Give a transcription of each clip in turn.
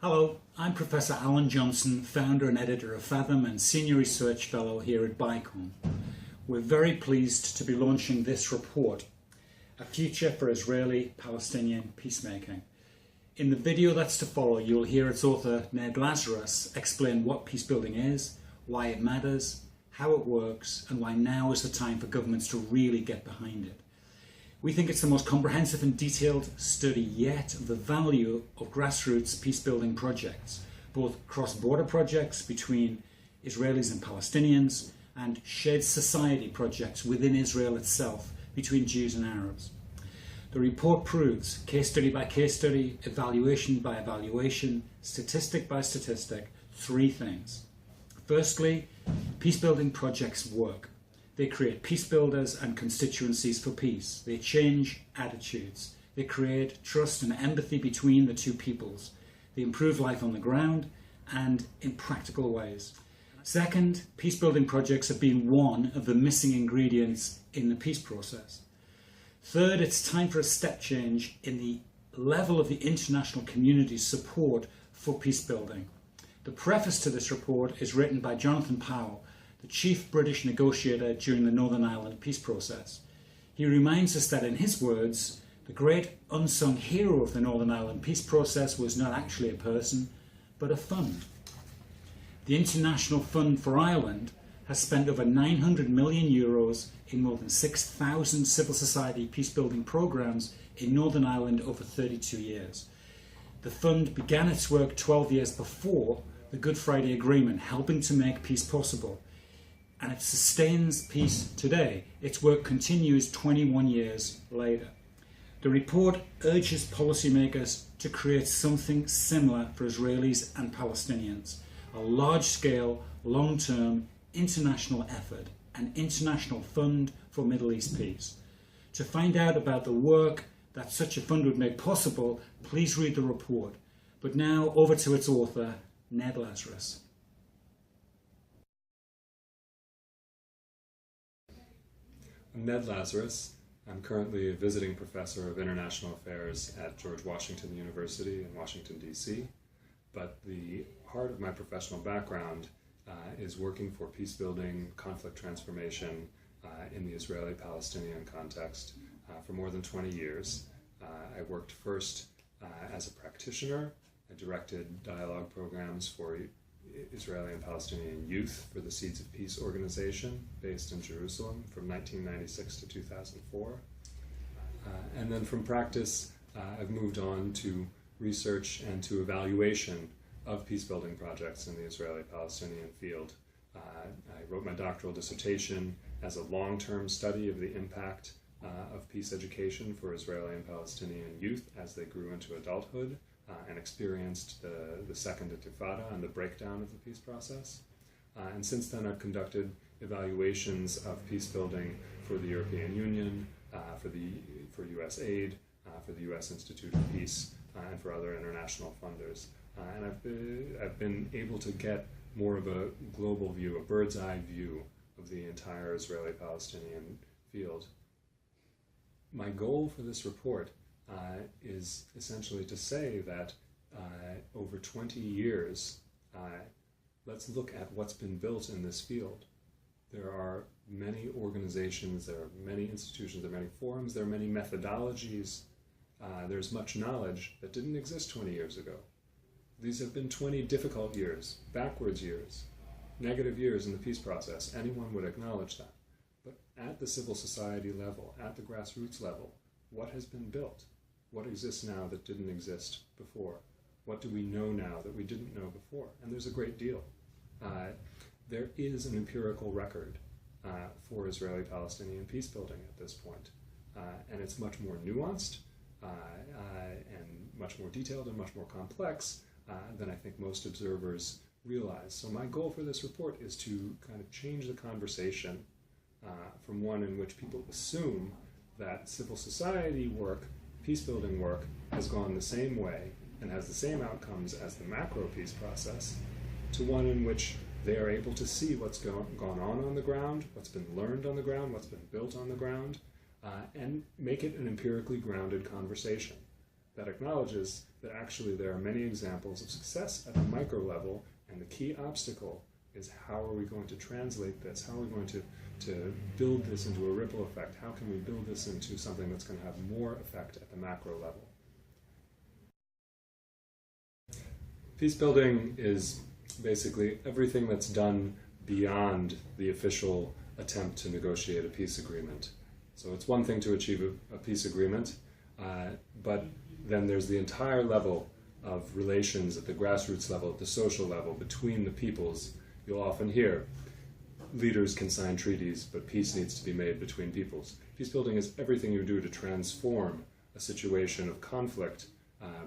Hello, I'm Professor Alan Johnson, founder and editor of Fathom and Senior Research Fellow here at BICOM. We're very pleased to be launching this report, A Future for Israeli-Palestinian Peacemaking. In the video that's to follow, you'll hear its author, Ned Lazarus, explain what peacebuilding is, why it matters, how it works, and why now is the time for governments to really get behind it. We think it's the most comprehensive and detailed study yet of the value of grassroots peacebuilding projects, both cross-border projects between Israelis and Palestinians, and shared society projects within Israel itself between Jews and Arabs. The report proves, case study by case study, evaluation by evaluation, statistic by statistic, three things. Firstly, peacebuilding projects work. They create peace builders and constituencies for peace. They change attitudes. They create trust and empathy between the two peoples. They improve life on the ground and in practical ways. Second, peacebuilding projects have been one of the missing ingredients in the peace process. Third, it's time for a step change in the level of the international community's support for peacebuilding. The preface to this report is written by Jonathan Powell, the chief British negotiator during the Northern Ireland peace process. He reminds us that, in his words, the great unsung hero of the Northern Ireland peace process was not actually a person, but a fund. The International Fund for Ireland has spent over €900 million in more than 6,000 civil society peacebuilding programmes in Northern Ireland over 32 years. The fund began its work 12 years before the Good Friday Agreement, helping to make peace possible. And it sustains peace today. Its work continues 21 years later. The report urges policymakers to create something similar for Israelis and Palestinians, a large-scale, long-term international effort, an international fund for Middle East peace. To find out about the work that such a fund would make possible, please read the report. But now over to its author, Ned Lazarus. I'm Ned Lazarus. I'm currently a visiting professor of international affairs at George Washington University in Washington, D.C. But the heart of my professional background is working for peacebuilding, conflict transformation in the Israeli-Palestinian context for more than 20 years. I worked first as a practitioner. I directed dialogue programs for Israeli and Palestinian youth for the Seeds of Peace organization based in Jerusalem from 1996 to 2004. And then from practice, I've moved on to research and to evaluation of peacebuilding projects in the Israeli-Palestinian field. I wrote my doctoral dissertation as a long-term study of the impact of peace education for Israeli and Palestinian youth as they grew into adulthood and experienced the Second Intifada and the breakdown of the peace process. And since then I've conducted evaluations of peacebuilding for the European Union, for US aid, for the US Institute of Peace, and for other international funders. And I've been able to get more of a global view, a bird's eye view of the entire Israeli-Palestinian field. My goal for this report is essentially to say that over 20 years, let's look at what's been built in this field. There are many organizations, there are many institutions, there are many forums, there are many methodologies. There's much knowledge that didn't exist 20 years ago. These have been 20 difficult years, backwards years, negative years in the peace process. Anyone would acknowledge that. But at the civil society level, at the grassroots level, what has been built? What exists now that didn't exist before? What do we know now that we didn't know before? And there's a great deal. There is an empirical record for Israeli-Palestinian peacebuilding at this point. And it's much more nuanced and much more detailed and much more complex than I think most observers realize. So my goal for this report is to kind of change the conversation from one in which people assume that civil society work, peacebuilding work, has gone the same way and has the same outcomes as the macro peace process, to one in which they are able to see what's gone on the ground, what's been learned on the ground, what's been built on the ground, and make it an empirically grounded conversation. that acknowledges that actually there are many examples of success at the micro level, and the key obstacle is how are we going to translate this? How are we going to build this into a ripple effect? How can we build this into something that's going to have more effect at the macro level? Peace building is basically everything that's done beyond the official attempt to negotiate a peace agreement. So it's one thing to achieve a peace agreement, but then there's the entire level of relations at the grassroots level, at the social level, between the peoples. You'll often hear leaders can sign treaties, but peace needs to be made between peoples. Peace building is everything you do to transform a situation of conflict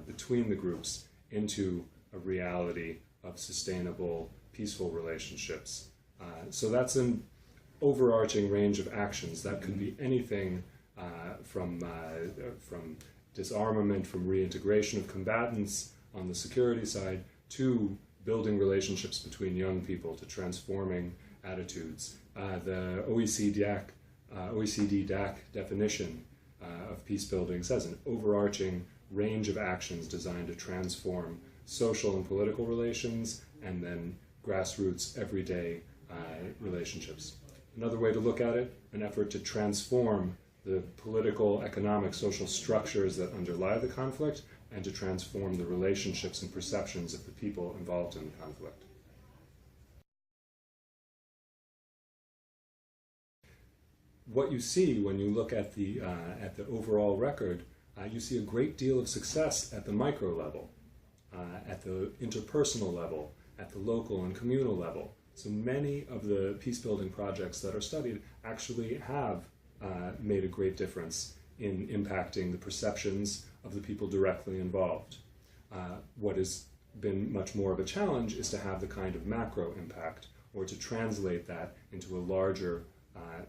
between the groups into a reality of sustainable, peaceful relationships. So that's an overarching range of actions. That could be anything from disarmament, from reintegration of combatants on the security side, to building relationships between young people, to transforming attitudes. The OECD DAC definition of peace building says an overarching range of actions designed to transform social and political relations, and then grassroots, everyday relationships. Another way to look at it, an effort to transform the political, economic, social structures that underlie the conflict, and to transform the relationships and perceptions of the people involved in the conflict. What you see when you look at the overall record, you see a great deal of success at the micro level, at the interpersonal level, at the local and communal level. So many of the peace-building projects that are studied actually have made a great difference in impacting the perceptions of the people directly involved. What has been much more of a challenge is to have the kind of macro impact, or to translate that into a larger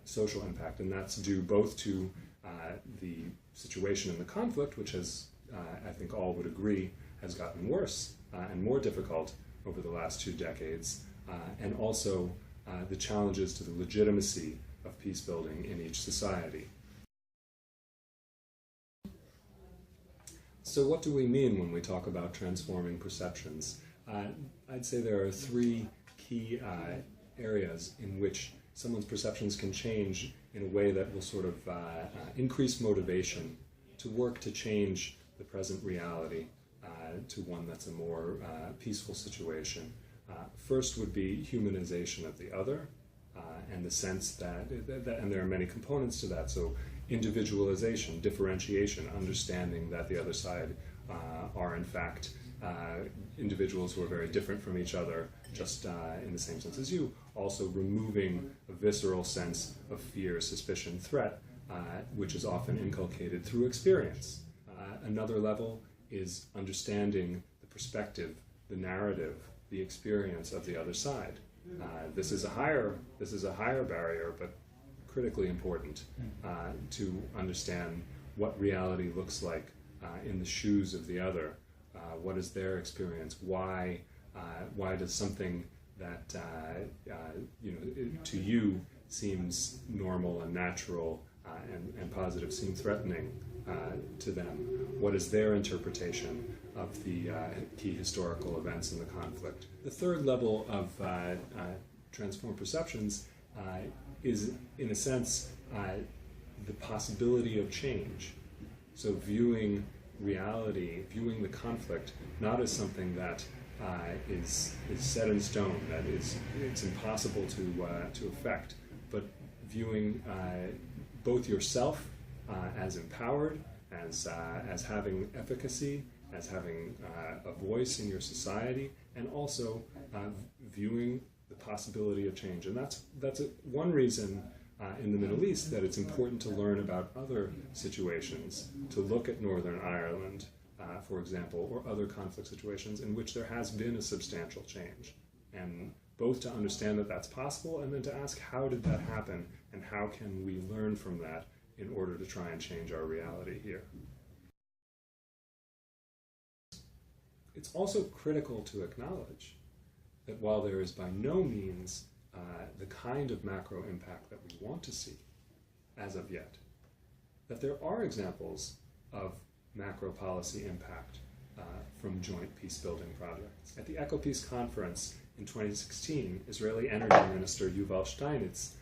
social impact, and that's due both to the situation in the conflict, which has, I think all would agree, has gotten worse and more difficult over the last 2 decades, and also the challenges to the legitimacy of peace building in each society. So what do we mean when we talk about transforming perceptions? I'd say there are 3 key areas in which someone's perceptions can change in a way that will sort of increase motivation to work to change the present reality to one that's a more peaceful situation. First would be humanization of the other, and the sense that, and there are many components to that, so individualization, differentiation, understanding that the other side are in fact individuals who are very different from each other, just in the same sense as you. Also removing a visceral sense of fear, suspicion, threat, which is often inculcated through experience. Another level is understanding the perspective, the narrative, the experience of the other side. This is a higher barrier, but critically important to understand what reality looks like in the shoes of the other. What is their experience? Why does something that to you seems normal and natural and positive seem threatening to them? What is their interpretation of the key historical events in the conflict? The third level of transformed perceptions is, in a sense, the possibility of change. So viewing reality, viewing the conflict, not as something that is set in stone, that it's impossible to affect, but viewing both yourself as empowered, as having efficacy, as having a voice in your society, and also viewing the possibility of change. And that's one reason in the Middle East that it's important to learn about other situations, to look at Northern Ireland, for example, or other conflict situations in which there has been a substantial change, and both to understand that that's possible, and then to ask, how did that happen, and how can we learn from that in order to try and change our reality here. It's also critical to acknowledge that while there is by no means the kind of macro impact that we want to see as of yet, that there are examples of macro policy impact from joint peace-building projects. At the ECHO Peace Conference in 2016, Israeli Energy Minister Yuval Steinitz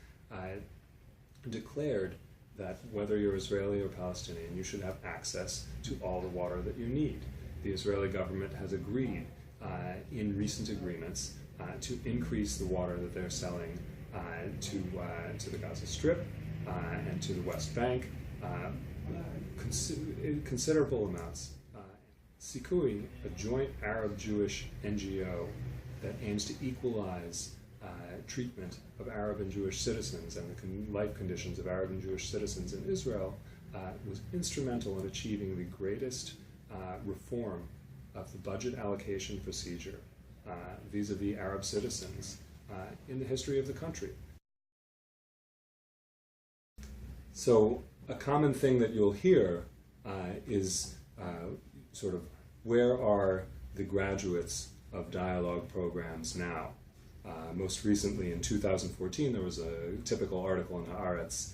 declared that whether you're Israeli or Palestinian, you should have access to all the water that you need. The Israeli government has agreed in recent agreements to increase the water that they're selling to the Gaza Strip and to the West Bank, considerable amounts. Sikui, a joint Arab-Jewish NGO that aims to equalize treatment of Arab and Jewish citizens and the life conditions of Arab and Jewish citizens in Israel, was instrumental in achieving the greatest reform of the budget allocation procedure vis-a-vis Arab citizens in the history of the country. So a common thing that you'll hear is sort of, where are the graduates of dialogue programs now? Most recently in 2014 there was a typical article in Haaretz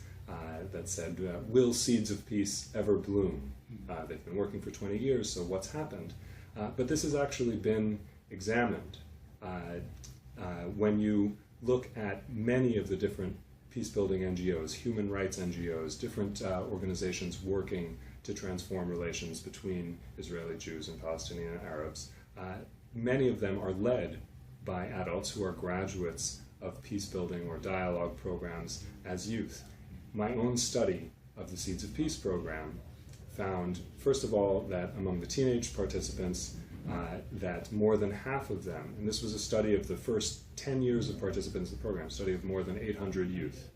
that said, will seeds of peace ever bloom? They've been working for 20 years, so what's happened? But this has actually been examined. When you look at many of the different peace-building NGOs, human rights NGOs, different organizations working to transform relations between Israeli Jews and Palestinian Arabs, many of them are led by adults who are graduates of peace-building or dialogue programs as youth. My own study of the Seeds of Peace program found, first of all, that among the teenage participants, that more than half of them, and this was a study of the first 10 years of participants in the program, study of more than 800 youth.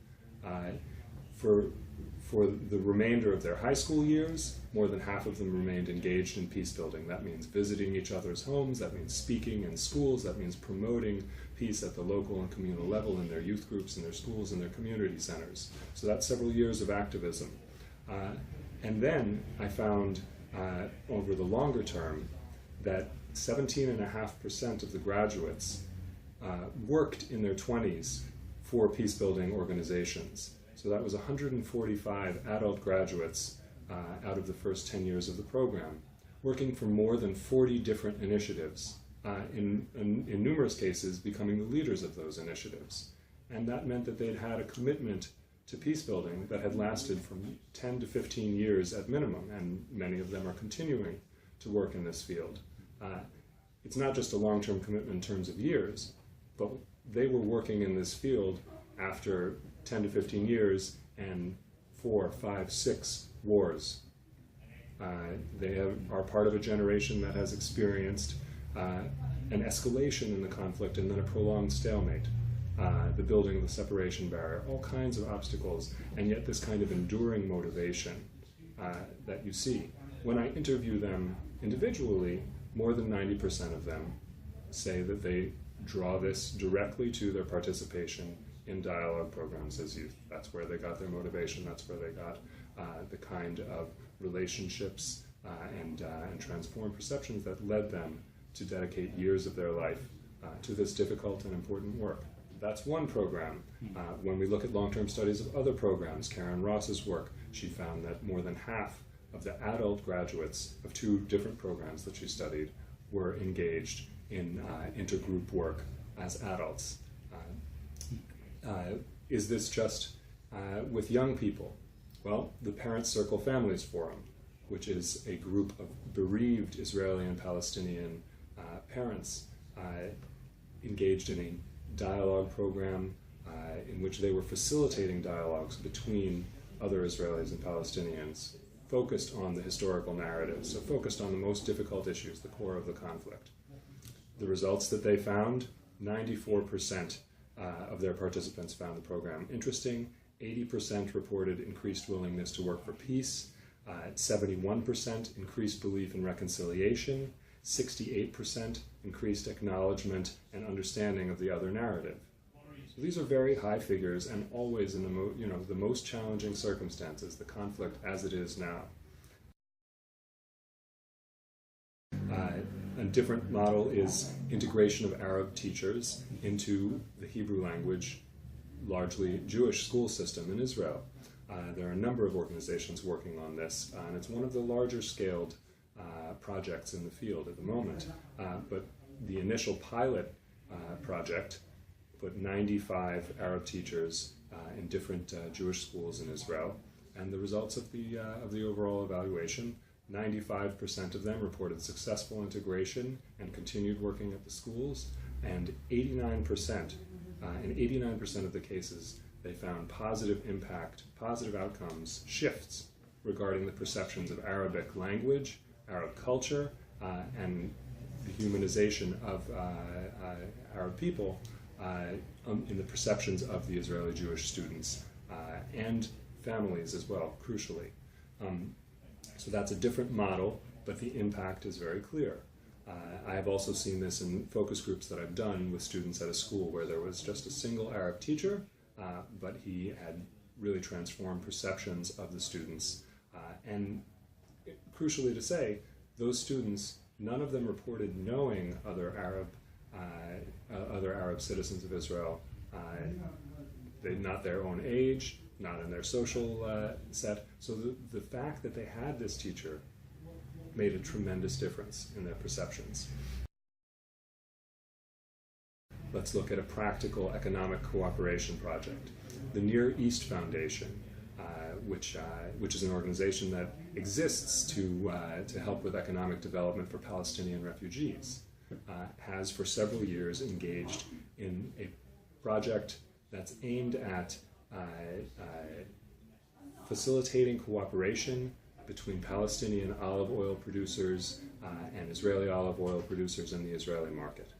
For the remainder of their high school years, more than half of them remained engaged in peace building. That means visiting each other's homes, that means speaking in schools, that means promoting peace at the local and communal level in their youth groups, in their schools, and their community centers. So that's several years of activism. And then I found over the longer term that 17.5% of the graduates worked in their 20s for peace-building organizations. So that was 145 adult graduates out of the first 10 years of the program, working for more than 40 different initiatives, in numerous cases becoming the leaders of those initiatives. And that meant that they'd had a commitment to peace-building that had lasted from 10 to 15 years at minimum, and many of them are continuing to work in this field. It's not just a long-term commitment in terms of years, but they were working in this field after 10 to 15 years and 4, 5, 6 wars. They are part of a generation that has experienced an escalation in the conflict and then a prolonged stalemate, the building of the separation barrier, all kinds of obstacles, and yet this kind of enduring motivation that you see. When I interview them individually, more than 90% of them say that they draw this directly to their participation in dialogue programs as youth. That's where they got their motivation, that's where they got the kind of relationships and transformed perceptions that led them to dedicate years of their life to this difficult and important work. That's one program. When we look at long-term studies of other programs, Karen Ross's work, she found that more than half of the adult graduates of 2 different programs that she studied were engaged in intergroup work as adults. Is this just with young people? Well, the Parents Circle Families Forum, which is a group of bereaved Israeli and Palestinian parents engaged in a dialogue program in which they were facilitating dialogues between other Israelis and Palestinians, focused on the historical narrative, so focused on the most difficult issues, the core of the conflict. The results that they found, 94% of their participants found the program interesting, 80% reported increased willingness to work for peace, 71% increased belief in reconciliation, 68% increased acknowledgement and understanding of the other narrative. So these are very high figures, and always in the most challenging circumstances, the conflict as it is now. A different model is integration of Arab teachers into the Hebrew language, largely Jewish school system in Israel. There are a number of organizations working on this, and it's one of the larger scaled projects in the field at the moment. But the initial pilot project put 95 Arab teachers in different Jewish schools in Israel, and the results of the overall evaluation, 95% of them reported successful integration and continued working at the schools, and 89%, in 89% of the cases, they found positive impact, positive outcomes, shifts regarding the perceptions of Arabic language, Arab culture, and the humanization of Arab people in the perceptions of the Israeli Jewish students and families as well, crucially. So that's a different model, but the impact is very clear. I have also seen this in focus groups that I've done with students at a school where there was just a single Arab teacher, but he had really transformed perceptions of the students. And crucially to say, those students, none of them reported knowing other Arab citizens of Israel. They're not their own age, not in their social set. So the fact that they had this teacher made a tremendous difference in their perceptions. Let's look at a practical economic cooperation project. The Near East Foundation, which is an organization that exists to help with economic development for Palestinian refugees, has for several years engaged in a project that's aimed at facilitating cooperation between Palestinian olive oil producers and Israeli olive oil producers in the Israeli market.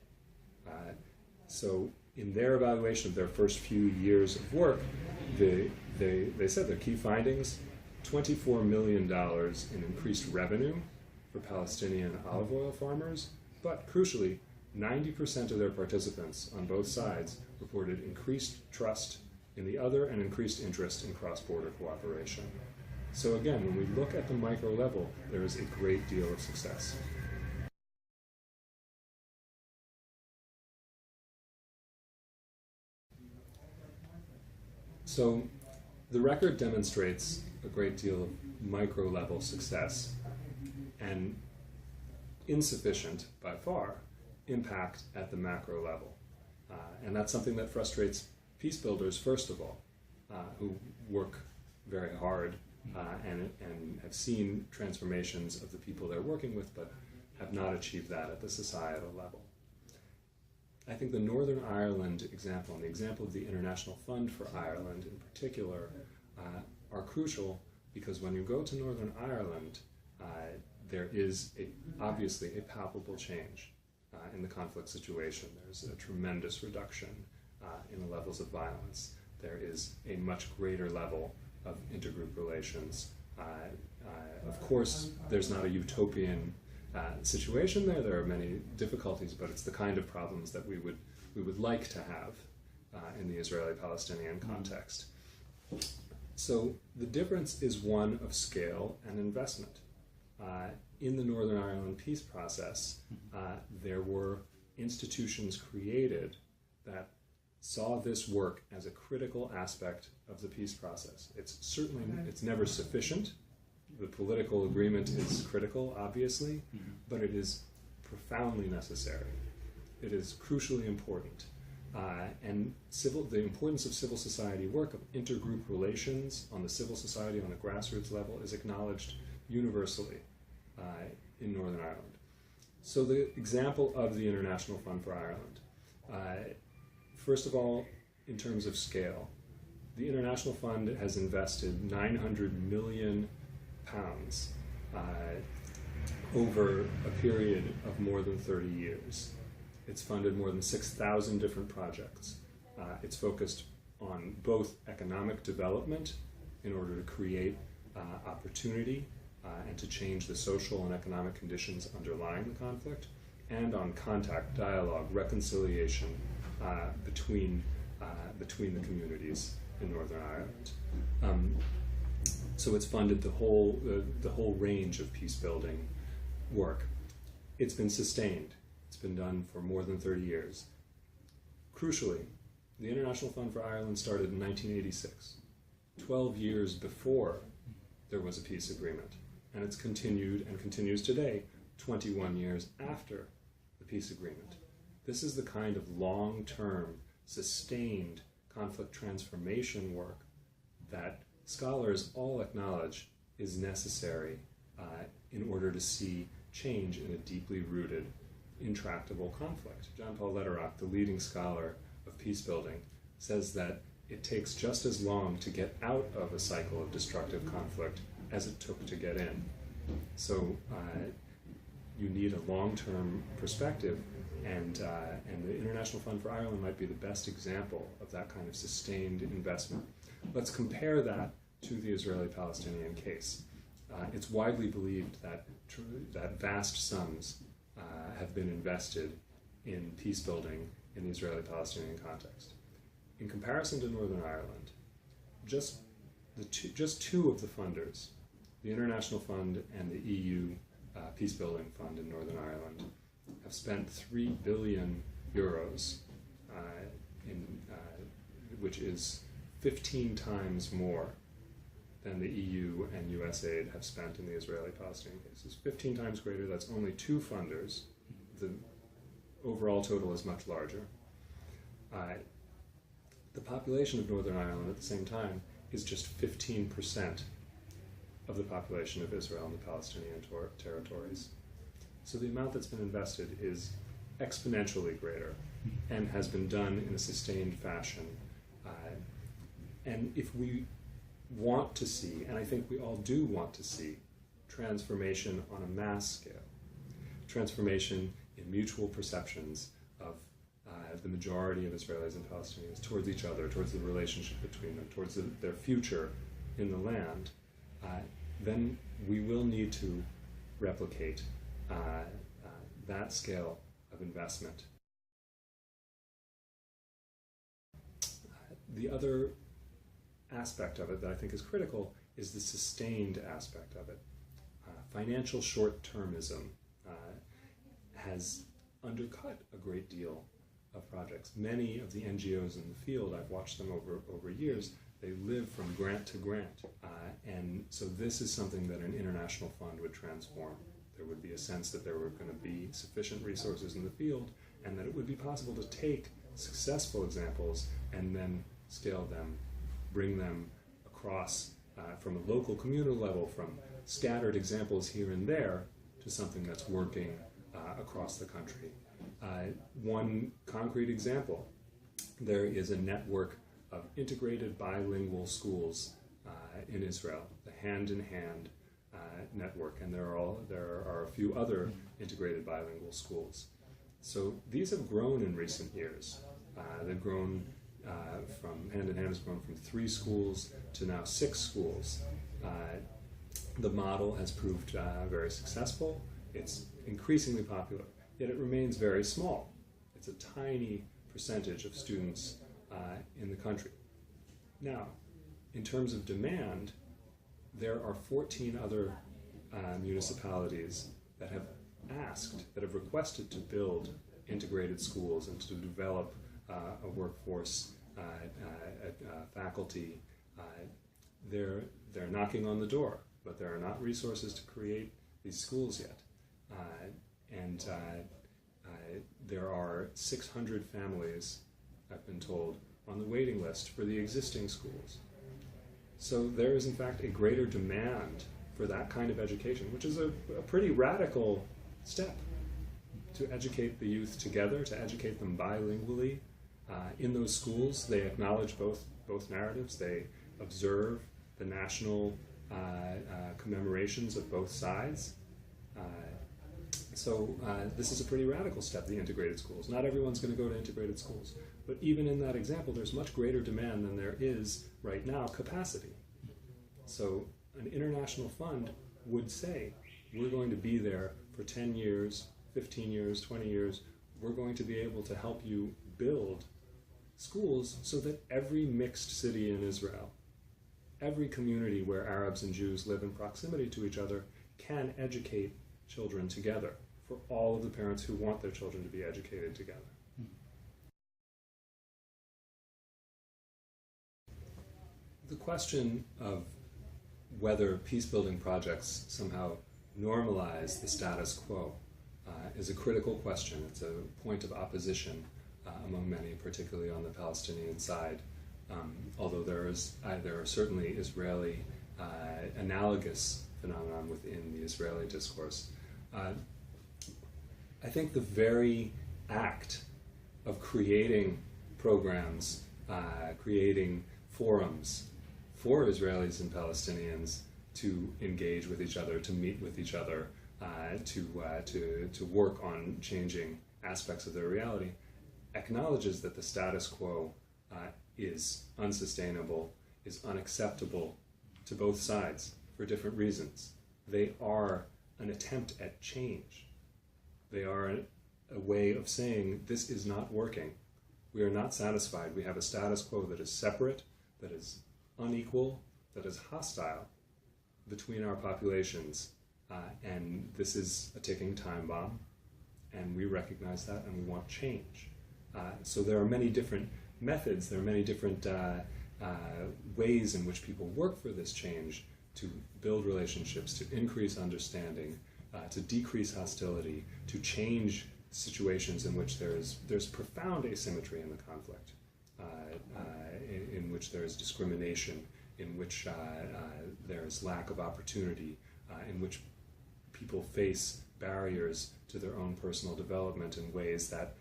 So in their evaluation of their first few years of work, they said their key findings, $24 million in increased revenue for Palestinian olive oil farmers, but crucially, 90% of their participants on both sides reported increased trust in the other and increased interest in cross-border cooperation. So again, when we look at the micro level, there is a great deal of success. So the record demonstrates a great deal of micro-level success and insufficient, by far, impact at the macro level. And that's something that frustrates peace builders, first of all, who work very hard and have seen transformations of the people they're working with, but have not achieved that at the societal level. I think the Northern Ireland example and the example of the International Fund for Ireland in particular are crucial, because when you go to Northern Ireland, there is obviously a palpable change in the conflict situation. There's a tremendous reduction in the levels of violence. There is a much greater level of intergroup relations. Of course, there's not a utopian situation there. There are many difficulties, but it's the kind of problems that we would like to have in the Israeli-Palestinian context. So the difference is one of scale and investment. In the Northern Ireland peace process, there were institutions created that saw this work as a critical aspect of the peace process. It's never sufficient. The political agreement is critical, obviously, but it is profoundly necessary. It is crucially important. And the importance of civil society work, of intergroup relations on the civil society, on the grassroots level, is acknowledged universally in Northern Ireland. So the example of the International Fund for Ireland. First of all, in terms of scale, the International Fund has invested £900 million over a period of more than 30 years. It's funded more than 6,000 different projects. It's focused on both economic development in order to create opportunity and to change the social and economic conditions underlying the conflict, and on contact, dialogue, reconciliation between the communities in Northern Ireland. So it's funded the whole range of peace building work. It's been sustained. It's been done for more than 30 years. Crucially, the International Fund for Ireland started in 1986. 12 years before there was a peace agreement. And it's continued and continues today, 21 years after the peace agreement. This is the kind of long-term, sustained conflict transformation work that scholars all acknowledge is necessary in order to see change in a deeply rooted, intractable conflict. John Paul Lederach, the leading scholar of peace building, says that it takes just as long to get out of a cycle of destructive conflict as it took to get in. So you need a long-term perspective, and the International Fund for Ireland might be the best example of that kind of sustained investment. Let's compare that to the Israeli-Palestinian case. It's widely believed that vast sums have been invested in peace building in the Israeli-Palestinian context. In comparison to Northern Ireland, just two of the funders, the International Fund and the EU Peace Building Fund in Northern Ireland, have spent €3 billion, which is 15 times more than the EU and US aid have spent in the Israeli-Palestinian cases. 15 times greater, that's only two funders. The overall total is much larger. The population of Northern Ireland at the same time is just 15% of the population of Israel and the Palestinian territories. So the amount that's been invested is exponentially greater and has been done in a sustained fashion. And if we want to see, and I think we all do want to see, transformation on a mass scale, transformation in mutual perceptions of the majority of Israelis and Palestinians towards each other, towards the relationship between them, towards their future in the land, then we will need to replicate that scale of investment. The other aspect of it that I think is critical is the sustained aspect of it. Financial short-termism has undercut a great deal of projects. Many of the NGOs in the field, I've watched them over years, they live from grant to grant. And so this is something that an international fund would transform. There would be a sense that there were going to be sufficient resources in the field, and that it would be possible to take successful examples and then scale them, bring them across from a local communal level, from scattered examples here and there, to something that's working across the country. One concrete example, there is a network of integrated bilingual schools in Israel, the Hand in Hand network, and there are a few other integrated bilingual schools. So these have grown in recent years. They've grown from Hand in Hand has grown from 3 schools to now 6 schools. The model has proved very successful. It's increasingly popular, yet it remains very small. It's a tiny percentage of students in the country. Now, in terms of demand, there are 14 other municipalities that have requested to build integrated schools and to develop a workforce, faculty. They're knocking on the door, but there are not resources to create these schools yet. And there are 600 families, I've been told, on the waiting list for the existing schools. So there is in fact a greater demand for that kind of education, which is a pretty radical step, to educate the youth together, to educate them bilingually. In those schools, they acknowledge both narratives. They observe the national commemorations of both sides. So this is a pretty radical step, the integrated schools. Not everyone's going to go to integrated schools, but even in that example, there's much greater demand than there is right now capacity. So an international fund would say, we're going to be there for 10 years, 15 years, 20 years. We're going to be able to help you build schools so that every mixed city in Israel, every community where Arabs and Jews live in proximity to each other, can educate children together, for all of the parents who want their children to be educated together. the question of whether peace-building projects somehow normalize the status quo is a critical question. It's a point of opposition among many, particularly on the Palestinian side. Although there are certainly Israeli analogous phenomenon within the Israeli discourse. I think the very act of creating programs, creating forums for Israelis and Palestinians to engage with each other, to meet with each other, to work on changing aspects of their reality, acknowledges that the status quo is unsustainable, is unacceptable to both sides for different reasons. They are an attempt at change. They are a way of saying this is not working. We are not satisfied. We have a status quo that is separate, that is unequal, that is hostile between our populations, and this is a ticking time bomb, and we recognize that, and we want change. So there are many different methods, there are many different ways in which people work for this change, to build relationships, to increase understanding, to decrease hostility, to change situations in which there's profound asymmetry in the conflict, in which there is discrimination, in which there's lack of opportunity, in which people face barriers to their own personal development in ways that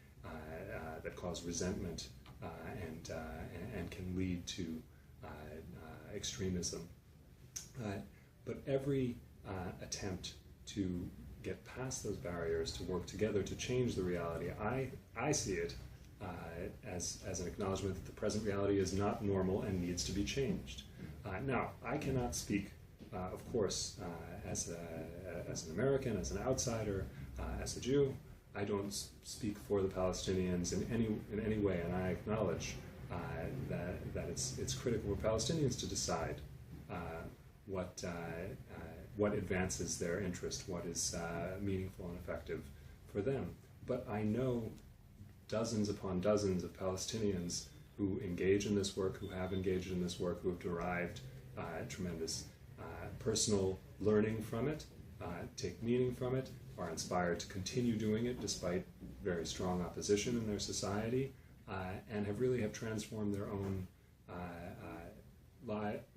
cause resentment and can lead to extremism. But every attempt to get past those barriers, to work together to change the reality, I see it as an acknowledgement that the present reality is not normal and needs to be changed. Now, I cannot speak, of course, as an American, as an outsider, as a Jew. I don't speak for the Palestinians in any way, and I acknowledge that it's critical for Palestinians to decide what advances their interest, what is meaningful and effective for them. But I know dozens upon dozens of Palestinians who engage in this work, who have engaged in this work, who have derived tremendous personal learning from it, take meaning from it, are inspired to continue doing it despite very strong opposition in their society, and have transformed their own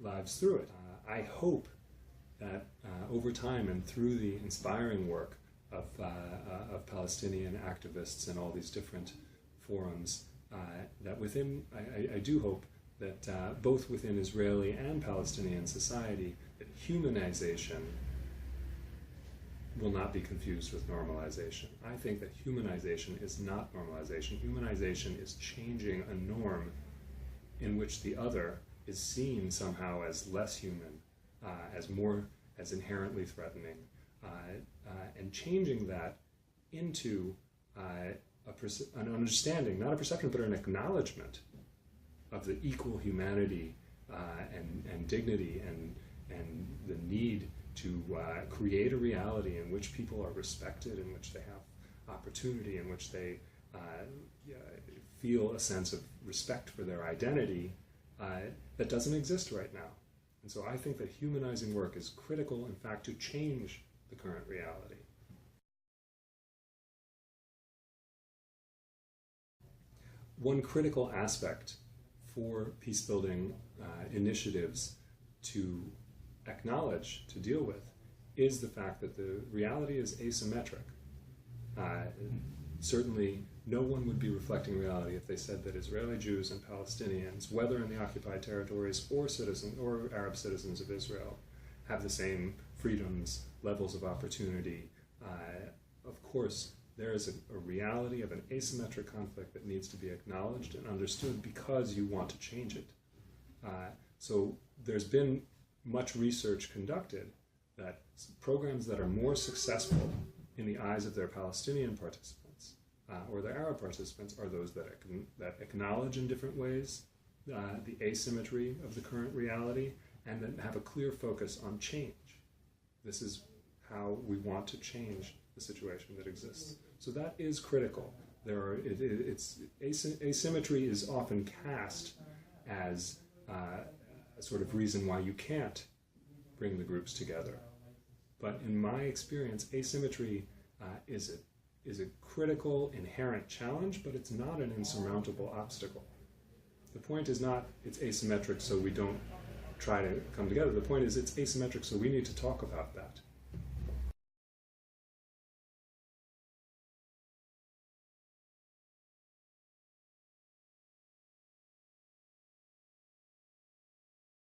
lives through it. I hope that over time and through the inspiring work of Palestinian activists in all these different forums, that I do hope that both within Israeli and Palestinian society, that humanization will not be confused with normalization. I think that humanization is not normalization. Humanization is changing a norm in which the other is seen somehow as less human, as inherently threatening, and changing that into an understanding, not a perception, but an acknowledgement of the equal humanity and dignity and the need to create a reality in which people are respected, in which they have opportunity, in which they feel a sense of respect for their identity that doesn't exist right now. And so I think that humanizing work is critical, in fact, to change the current reality. One critical aspect for peace-building initiatives to acknowledge, to deal with, is the fact that the reality is asymmetric. Certainly, no one would be reflecting reality if they said that Israeli Jews and Palestinians, whether in the occupied territories or Arab citizens of Israel, have the same freedoms, levels of opportunity. Of course, there is a reality of an asymmetric conflict that needs to be acknowledged and understood because you want to change it. So there's been much research conducted that programs that are more successful in the eyes of their Palestinian participants or their Arab participants are those that acknowledge in different ways the asymmetry of the current reality and that have a clear focus on change. This is how we want to change the situation that exists. So that is critical. Asymmetry is often cast as sort of reason why you can't bring the groups together. But in my experience, asymmetry is a critical, inherent challenge, but it's not an insurmountable obstacle. The point is not it's asymmetric so we don't try to come together. The point is it's asymmetric so we need to talk about that.